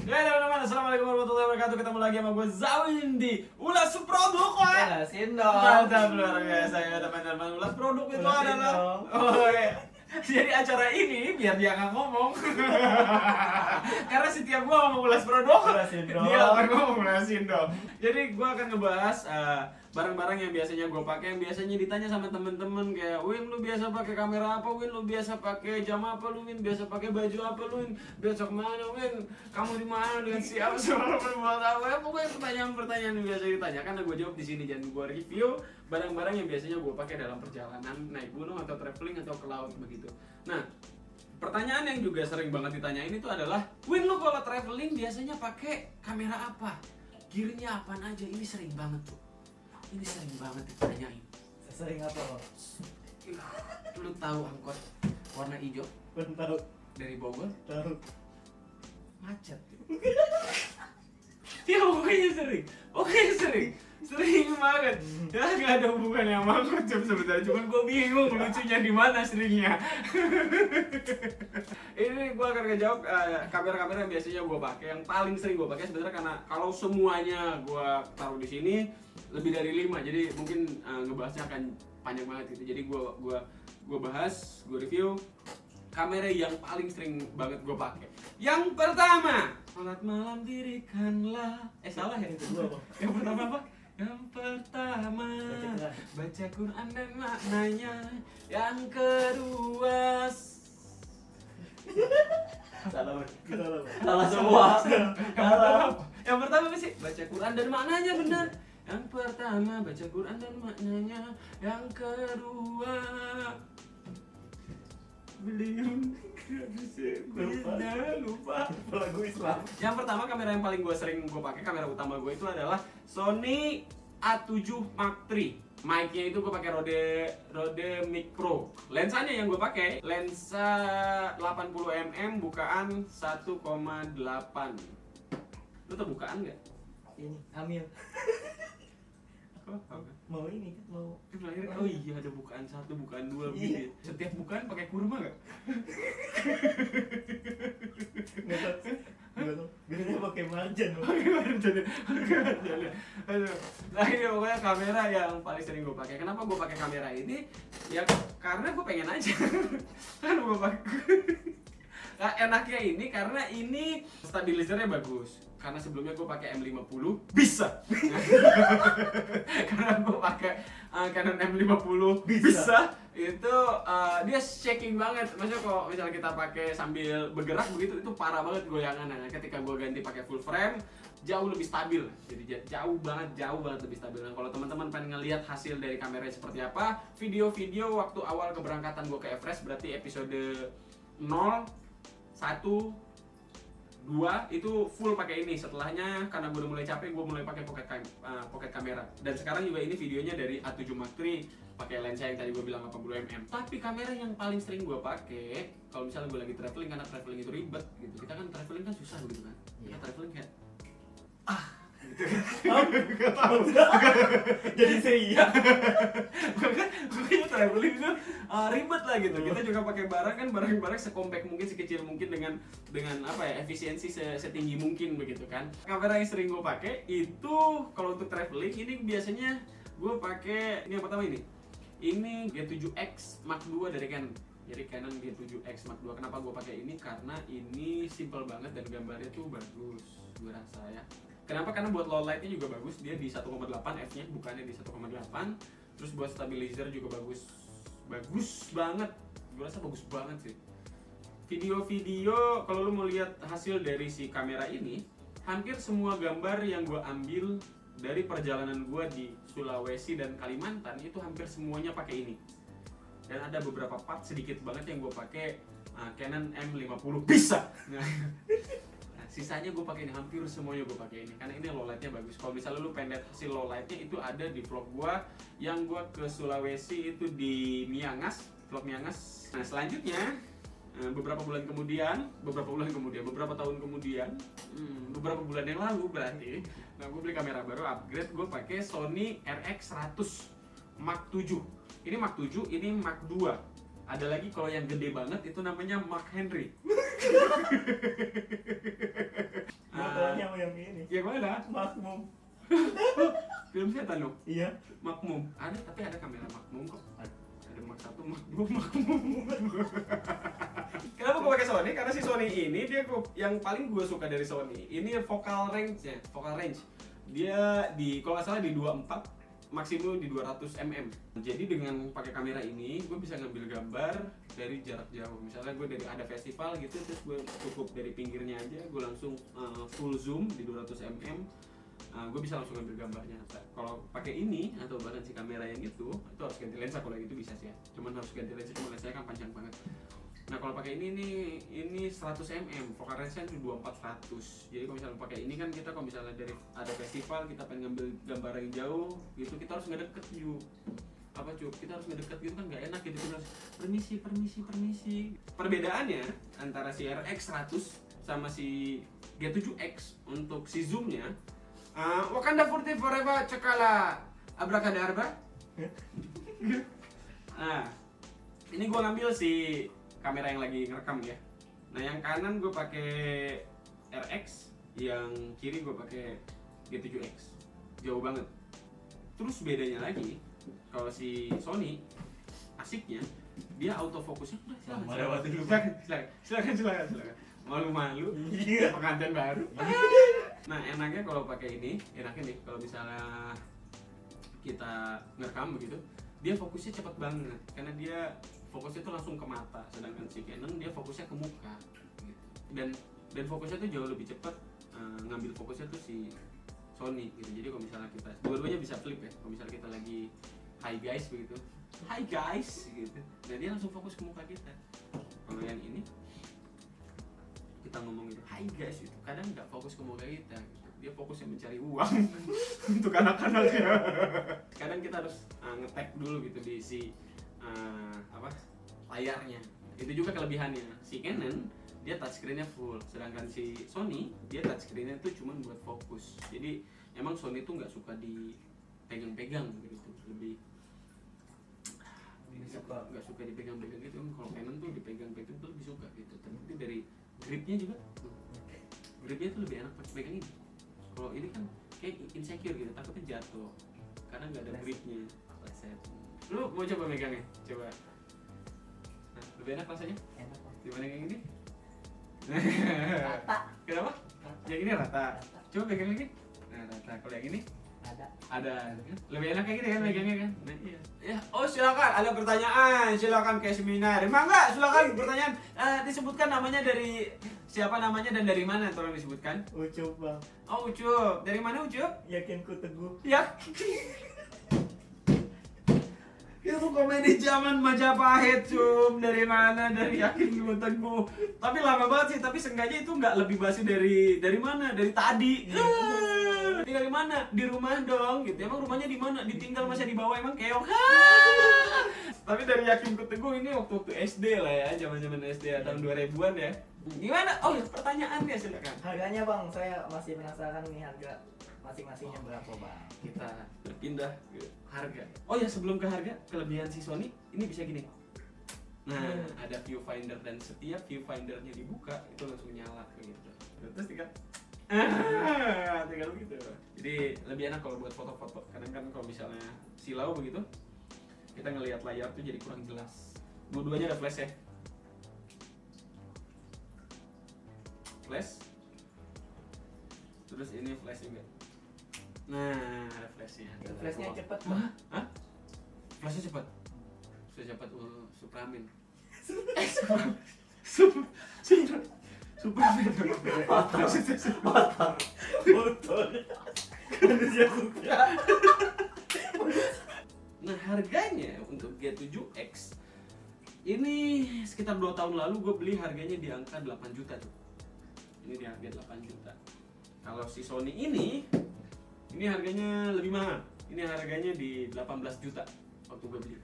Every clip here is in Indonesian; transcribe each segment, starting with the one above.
Ya teman-teman, assalamualaikum warahmatullahi wabarakatuh. Ketemu lagi sama gue Zawin di Ulas Produk. Jelasin dong. Mantap luar biasa ya teman-teman. Ulas Produk itu Jelasin adalah dong. oh ya. Jadi acara ini biar dia nggak ngomong. Karena setiap gua ngomong ulas produk, Jelasin dong. dia akan ngomong ulasin dong. Jadi gua akan ngebahas barang-barang yang biasanya gua pakai, yang biasanya ditanya sama temen-temen kayak, Win lu biasa pakai kamera apa? Win lu biasa pakai jam apa? Lu Win biasa pakai baju apa? Lu Win besok mana? Win kamu di mana dengan siapa? Selalu berbuat apa? Ya pokoknya pertanyaan-pertanyaan yang biasa ditanya karena gua jawab di sini dan gua review barang-barang yang biasanya gue pakai dalam perjalanan naik gunung atau traveling atau ke laut begitu. Nah, pertanyaan yang juga sering banget ditanyain itu adalah, Win lu kalau traveling biasanya pakai kamera apa? Gearnya apaan aja? Ini sering banget tuh. Ini sering banget ditanyain. Sering apa lo? Lu tahu angkot warna hijau Belum tahu. dari Bogor? Tahu. Macet. Ya pokoknya sering banget. Ya nggak ada hubungannya sama angkot sebenarnya, cuman gue bingung lucunya di mana seringnya. Ini gue akan ngejawab kamera-kamera yang biasanya gue pakai, yang paling sering gue pakai sebenarnya karena kalau semuanya gue taruh di sini lebih dari 5, jadi mungkin ngebahasnya akan panjang banget gitu. Jadi gue bahas, gue review kamera yang paling sering banget gue pakai. Yang pertama, salat malam dirikanlah. Salah ya? Itu gua apa? Yang pertama apa? Yang pertama baca Quran dan maknanya. Yang kedua Salah. salah semua. Yang pertama apa sih? Baca Quran dan maknanya benar. Yang pertama baca Quran dan maknanya. Yang kedua beliau lupa. Lagu Islam. Yang pertama kamera yang paling gue sering gue pakai, kamera utama gue itu adalah Sony A7 Mark III. Mic-nya itu gue pakai Rode Mic Pro. Lensanya yang gue pakai lensa 80 mm bukaan 1,8. Lu tau bukaan nggak? Ini hamil. Apa? Mau ini kan mau. Melahirkan. Oh iya, ada bukaan 1, bukaan 2 begitu ya. Setiap bukaan pakai kurma nggak? Enggak tahu. Biasanya pakai marjan. Aduh. Nah ini pokoknya kamera yang paling sering gue pakai. Kenapa gue pakai kamera ini? Ya karena gue pengen aja. Kan gue pakai. Nah, enaknya ini karena ini stabilizernya bagus. Karena sebelumnya gue pakai M50 bisa. Karena gue pakai Canon M50 bisa. Itu dia shaking banget. Maksudnya kalau misalnya kita pakai sambil bergerak begitu itu parah banget goyangannya. Ketika gue ganti pakai full frame jauh lebih stabil. Jadi jauh banget lebih stabil. Nah, kalau teman-teman pengen ngelihat hasil dari kameranya seperti apa, video-video waktu awal keberangkatan gue ke Everest, berarti episode 0, 1, 2 itu full pakai ini. Setelahnya karena gue udah mulai capek, gue mulai pakai pocket kamera. Dan sekarang juga ini videonya dari A7 Mark III pakai lensa yang tadi gue bilang 80 mm. Tapi kamera yang paling sering gue pakai kalau misalnya gue lagi traveling, karena traveling itu ribet gitu. Kita kan traveling kan susah gitu kan. Kita traveling kayak Jadi saya. Makanya traveling itu ribet lah gitu. Kita juga pakai barang kan, barang-barang sekompak mungkin, sekecil mungkin dengan apa ya, efisiensi setinggi mungkin begitu kan. Kamera yang sering gue pakai itu kalau untuk traveling ini biasanya gue pakai ini yang pertama ini G7X Mark II dari Canon. Jadi Canon G7X Mark II. Kenapa gue pakai ini? Karena ini simple banget dan gambarnya tuh bagus, gue rasa ya. Kenapa? Karena buat low lightnya juga bagus, dia di 1,8 f-nya, bukannya di 1,8. Terus buat stabilizer juga bagus banget, gue rasa bagus banget sih. Video-video kalau lu mau lihat hasil dari si kamera ini, hampir semua gambar yang gue ambil dari perjalanan gue di Sulawesi dan Kalimantan itu hampir semuanya pakai ini. Dan ada beberapa part sedikit banget yang gue pakai Canon M50 bisa. Sisanya gue pakai ini, hampir semuanya gue pakai ini karena ini low lightnya bagus. Kalau misalnya lu pengen lihat hasil low lightnya itu ada di vlog gue yang gue ke Sulawesi itu di Miangas, vlog Miangas. Nah selanjutnya beberapa tahun kemudian, beberapa bulan yang lalu berarti, nah gue beli kamera baru, upgrade, gue pakai Sony RX100 Mark 7. Ini Mark 7, ini Mark 2. Ada lagi kalau yang gede banget itu namanya Mark Henry. Yang mana? Makmum. Film setan dong. Iya. Makmum. Ada, tapi ada kamera makmum kok. Ada Mark 1 makmum. Kenapa gue pakai Sony? Karena si Sony ini yang paling gue suka dari Sony. Ini focal range-nya, focal range. Dia kalau nggak salah di 24, maksimum di 200 mm. Jadi dengan pakai kamera ini, gue bisa ngambil gambar dari jarak jauh. Misalnya gue ada festival gitu, terus gue cukup dari pinggirnya aja, gue langsung full zoom di 200 mm. Gue bisa langsung ambil gambarnya. Kalau pakai ini atau bahkan si kamera yang itu harus ganti lensa. Kalau gitu bisa sih ya. Cuman harus ganti lensa, cuma lensanya kan panjang banget. Nah kalau pakai ini 100 mm, focal range-nya itu 2400. Jadi kalau misalnya pakai ini kan kita kalau misalnya dari ada festival kita pengen ngambil gambar yang jauh gitu, kita harus ngedeket yuk. Apa cuy? Kita harus ngedeket gitu kan nggak enak gitu, kita harus permisi. Perbedaannya antara si RX 100 sama si G7X untuk si zoomnya, Wakanda Forever cekala abrakadabra. Nah, ini gue ngambil si kamera yang lagi ngerekam ya. Nah, yang kanan gue pakai RX, yang kiri gue pakai G7X. Jauh banget. Terus bedanya lagi, kalau si Sony asiknya dia autofokusnya silakan. Malu-malu. Iya. Pengantin baru. Nah, enaknya kalau pakai ini, enaknya nih kalau misalnya kita ngerekam begitu, dia fokusnya cepat banget karena dia fokusnya tuh langsung ke mata, sedangkan si Canon dia fokusnya ke muka gitu. Dan fokusnya tuh jauh lebih cepat, ngambil fokusnya tuh si Sony gitu. Jadi kalau misalnya kita dua-duanya bisa flip ya, kalau misalnya kita lagi hi guys begitu, hi guys gitu, nah dia langsung fokus ke muka kita. Kalau yang ini kita ngomong gitu, hi guys gitu, kadang nggak fokus ke muka kita gitu. Dia fokusnya mencari uang untuk anak-anaknya. Kadang kita harus nge-tag dulu gitu di si layarnya. Itu juga kelebihannya. Si Canon dia touchscreen-nya full, sedangkan si Sony dia touchscreen-nya tuh cuma buat fokus. Jadi emang Sony tuh nggak suka dipegang-pegang gitu, lebih nggak suka dipegang-pegang gitu. Kalau Canon tuh dipegang-pegang tuh lebih suka gitu. Terbukti dari gripnya juga, gripnya tuh lebih enak pegang ini. Kalau ini kan kayak insecure gitu, takutnya jatuh karena nggak ada gripnya. Lu mau coba megangnya? Coba. Nah, lebih enak rasanya? Enak. Dibanding yang ini? Rata. Kenapa? Yang ini rata. Coba pegang lagi. Nah, rata. Kalau yang ini? Ada. Lebih enak kayak gini kan megangnya kan? Nah, iya. Ya, oh silakan. Ada pertanyaan. Silakan kayak seminar. Mangga, silakan pertanyaan. Disebutkan namanya dari siapa namanya dan dari mana, tolong disebutkan. Ucup bang. Oh, Ucup. Dari mana Ucup? Yakinku teguh. Ya. Itu komedi zaman Majapahit, cum. Dari mana? Dari Yakin Gue Teguh. Tapi lama banget sih, tapi seenggaknya itu nggak lebih basi dari mana? Dari tadi. Tinggal di mana? Di rumah dong, gitu. Emang rumahnya di mana? Ditinggal masa di bawah, emang keong. Tapi dari Yakin Gue Teguh ini waktu SD lah ya, zaman-zaman SD ya, tahun 2000-an ya. Gimana? Oh, pertanyaannya silakan. Harganya bang, saya masih penasaran nih harga masing-masingnya berapa bang? Kita berpindah ke harga. Oh ya, sebelum ke harga, kelebihan si Sony ini bisa gini. Nah, ada viewfinder dan setiap viewfindernya dibuka itu langsung nyala gitu. Terus tinggal begitu. Jadi lebih enak kalau buat foto-foto. Kadang kan kalau misalnya silau begitu, kita ngelihat layar tuh jadi kurang jelas. Dua-duanya ada flash ya. Flash. Terus ini flash juga. Nah, ada flashnya. Flashnya cepet bang. Hah? Flashnya cepat. Flashnya cepat. Supramin. Supramin. Motor. Manusia suka. Nah, harganya untuk G7X ini sekitar 2 tahun lalu gue beli harganya di angka 8 juta tuh. Ini di harga 8 juta. Kalau si Sony ini harganya lebih mahal. Ini harganya di 18 juta waktu gue beli.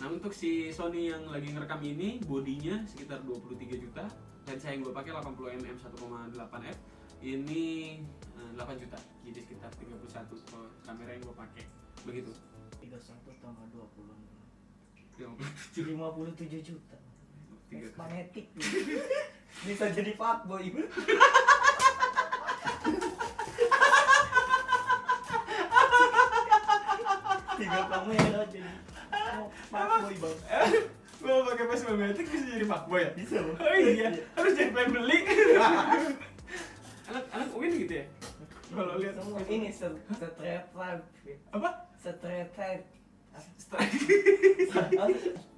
Nah, untuk si Sony yang lagi ngerekam ini, bodinya sekitar 23 juta. Lensa yang gue pakai 80mm 1,8f. Ini 8 juta. Jadi sekitar 31 kalau kamera yang gue pakai. Begitu. 31 tambah 20. 57 juta. Magnetik. Bisa jadi fuckboy. kamera jadi fuckboy bang. Gua pakai Vespa Matic bisa jadi fuckboy ya? Bisa bang. Oh iya, harus jadi plan beli. Anak UIN gitu ya? Kalau lihat Semua ini stereotype. apa? Stereotype.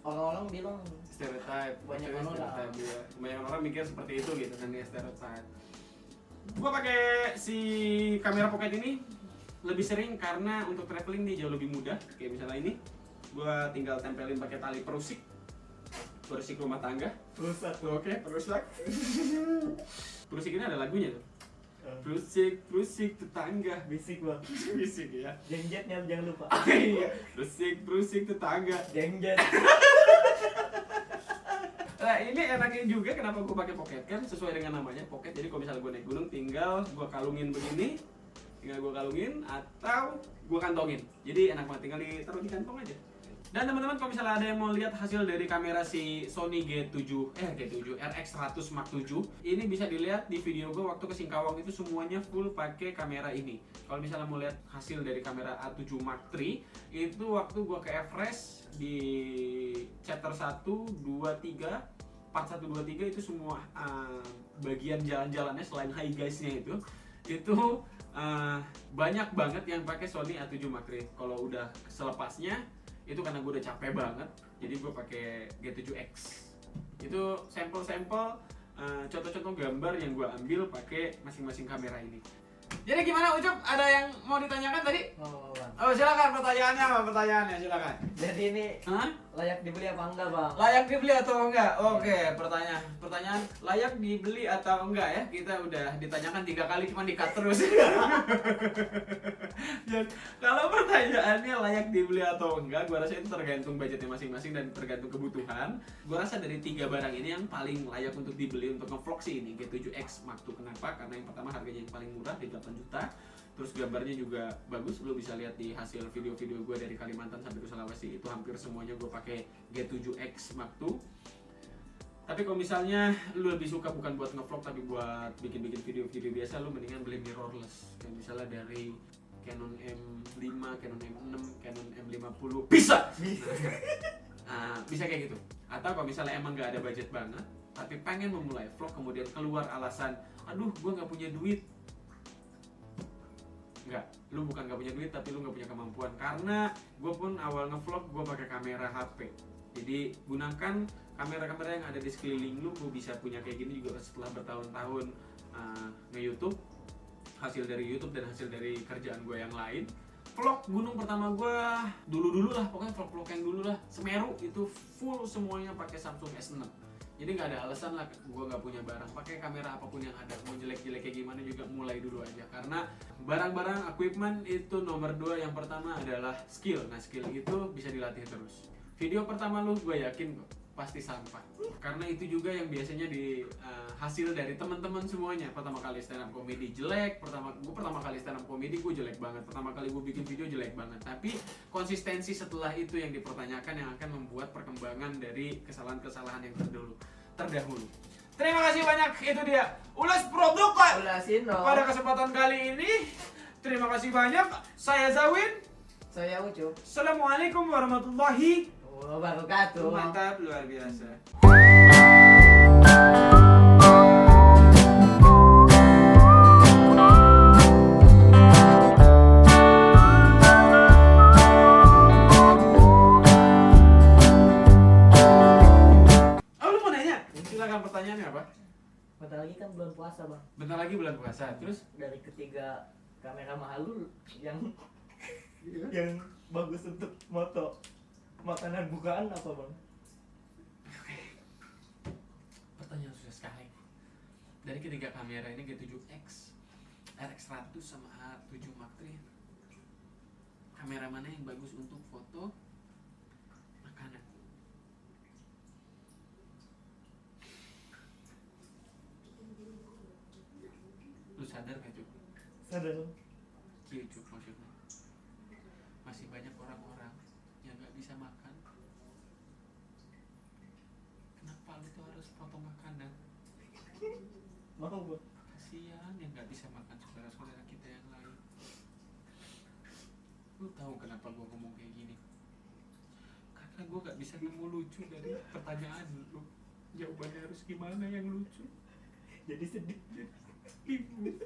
Orang-orang bilang Stereotype. Banyak Maksudnya orang stereotype, iya. Banyak orang mikir seperti itu gitu kan ya, stereotype. Gua pakai si kamera pocket ini lebih sering karena untuk traveling dia jauh lebih mudah. Kayak misalnya ini, gua tinggal tempelin pakai tali perusik rumah tangga. rusak. Oke, perusak. Perusik ini ada lagunya tuh. Perusik tetangga. Bisik bang. Bisik ya. Jengjetnya jangan lupa. Iya, perusik tetangga. Jengjet. Nah ini enaknya juga kenapa gue pakai pocket kan sesuai dengan namanya pocket. Jadi kalau misalnya gue naik gunung tinggal gue kalungin begini, tinggal gue kalungin atau gue kantongin. Jadi enak banget, tinggal ditaruh di kantong aja. Dan teman-teman kalau misalnya ada yang mau lihat hasil dari kamera si Sony G7 RX100 Mark 7, ini bisa dilihat di video gue waktu ke Singkawang itu semuanya full pakai kamera ini. Kalau misalnya mau lihat hasil dari kamera A7 Mark 3, itu waktu gue ke Everest di chapter 1, 2, 3, part 1, 2, 3 itu semua bagian jalan-jalannya selain high guys-nya itu banyak banget yang pakai Sony A7 Mark 3. Kalau udah selepasnya itu karena gue udah capek banget, jadi gue pakai G7X. Itu sampel-sampel contoh-contoh gambar yang gue ambil pakai masing-masing kamera ini. Jadi gimana Ucup? Ada yang mau ditanyakan tadi? Oh bang. Oh silakan pertanyaannya apa? Pertanyaannya silakan. Jadi ini Hah? layak dibeli apa enggak bang? Layak dibeli atau enggak? Oke, pertanyaan layak dibeli atau enggak ya? Kita udah ditanyakan 3 kali cuma di-cut terus. Dan kalau pertanyaannya layak dibeli atau enggak, gua rasa itu tergantung budgetnya masing-masing dan tergantung kebutuhan. Gua rasa dari 3 barang ini yang paling layak untuk dibeli untuk nge-vlog sih ini G7X Mark II. Kenapa? Karena yang pertama harganya yang paling murah di 8 juta. Terus gambarnya juga bagus, lu bisa lihat di hasil video-video gue dari Kalimantan sampai ke Sulawesi itu hampir semuanya gue pakai G7X Mark II. Tapi kalau misalnya lu lebih suka bukan buat ngevlog tapi buat bikin-bikin video-video biasa, lu mendingan beli mirrorless. Kayak misalnya dari Canon M5, Canon M6, Canon M50 bisa. Bisa kayak gitu. Atau kalau misalnya emang nggak ada budget banget, tapi pengen memulai vlog kemudian keluar alasan, aduh gue nggak punya duit. Enggak, lu bukan gak punya duit tapi lu gak punya kemampuan. Karena gue pun awal ngevlog gue pakai kamera HP. Jadi gunakan kamera-kamera yang ada di sekeliling lu. Gue bisa punya kayak gini juga setelah bertahun-tahun nge-YouTube. Hasil dari YouTube dan hasil dari kerjaan gue yang lain. Vlog gunung pertama gue dulu lah, pokoknya vlog-vlog yang dulu lah. Semeru itu full semuanya pakai Samsung S6. Jadi nggak ada alasan lah gue nggak punya barang, pakai kamera apapun yang ada, mau jelek-jelek kayak gimana juga mulai dulu aja. Karena barang-barang equipment itu nomor 2, yang pertama adalah skill. Nah skill itu bisa dilatih terus. Video pertama lu gue yakin kok pasti sampah, karena itu juga yang biasanya di hasil dari teman-teman semuanya. Pertama kali stand up comedy jelek, pertama kali stand up comedy gue jelek banget, pertama kali gue bikin video jelek banget. Tapi konsistensi setelah itu yang dipertanyakan, yang akan membuat perkembangan dari kesalahan-kesalahan yang terdahulu. Terima kasih banyak, itu dia ulas produk Ulasin dong. pada kesempatan kali ini. Terima kasih banyak, saya Zawin. Saya Ucup. Assalamualaikum warahmatullahi Wabarakatuh. Mantap, luar biasa. Oh, lu mau nanya? Silakan, pertanyaannya apa? Bentar lagi kan bulan puasa bang. Bentar lagi bulan puasa, terus? Dari ketiga kamera mahal lu yang yang bagus untuk moto makanan bukaan apa bang? Pertanyaan susah sekali. Dari ketiga kamera ini G7X, RX100 sama A7 Mark III, kamera mana yang bagus untuk foto makanan? Lu sadar gak Cuk? Sadar. Iya Cuk, maksudnya masih banyak orang-orang yang gak bisa makan. Kenapa lu tuh harus foto makanan? Mau bang? Kasihan yang gak bisa makan saudara-saudara kita yang lain. Lu tahu kenapa gua ngomong kayak gini? karena gue gak bisa nemu lucu dari pertanyaan lu. Jawabannya harus gimana yang lucu? Jadi sedih. Ibu.